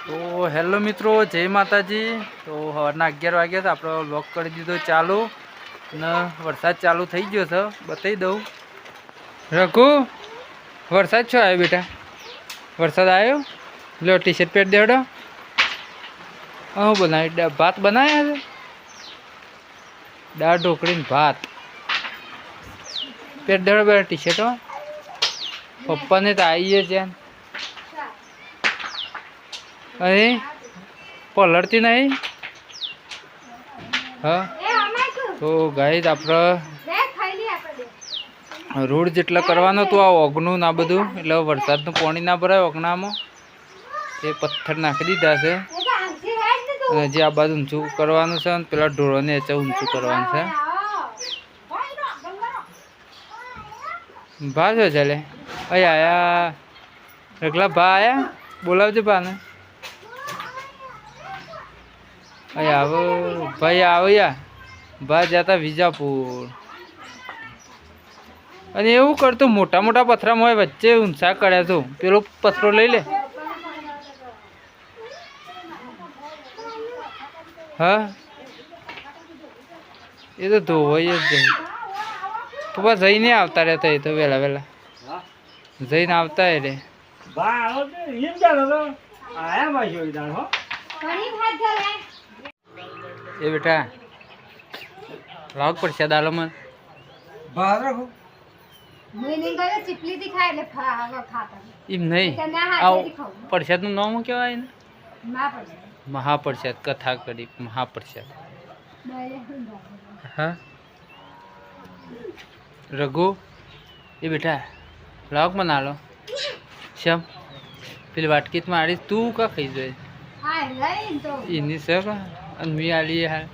તો હેલો મિત્રો, જય માતાજી। તો સવારના 11 વાગ્યા તો આપણો વ્લોગ કરી દીધો ચાલુ ને વરસાદ ચાલુ થઈ ગયો છે, બતાવી દઉં। રઘુ, વરસાદ છો આવ્યો બેટા? વરસાદ આવ્યો? લો ટી શર્ટ પહેરી દેવડો। હું બનાવી ભાત બનાવ્યા છે, દાળ ઢોકળીને ભાત પહેરી દેવડો બેટા ટી શર્ટ। પપ્પાને તો આવીએ છે અરે પલળતી નહીં। હા તો ગાઈસ આપણે રોડ જેટલા કરવાનો તો આ ઓગનું ના બધું, એટલે વરસાદનું પાણી ના ભરાય ઓગણામાં, એ પથ્થર નાખી દીધા છે। અને જે આ બાજુ ઊંચું કરવાનું છે ને પેલા ઢોરોને ઊંચું કરવાનું છે। ભા જો ચાલે અહીંયા આયા રગલા ભા આયા, બોલાવજો ભાને। અહીંયા આવો ભાઈ, આવો યા ભા જતા વિજાપુર। અને એવું કરતું મોટા મોટા પથરામાં હોય વચ્ચે ઊંચા કર્યા તો પેલો પથરો લઈ લે। હા એ તો ધોવાઈ જ જાય। પપ્પા જઈને આવતા રહેતા, એ તો વહેલા વહેલા જઈને આવતા રે। એ બેટા લાગ પડશે દાલો મને એમ નહીં। પ્રસાદનું નામ કહેવાય ને? મહાપ્રસાદ, કથા કરી મહાપ્રસાદ। હા રઘુ એ બેટા લાગ મને આલો શ્યામ, પેલી વાટકીત મારી તું કા ખાઈ જોઈએ એની સર અને મી આલી હાલ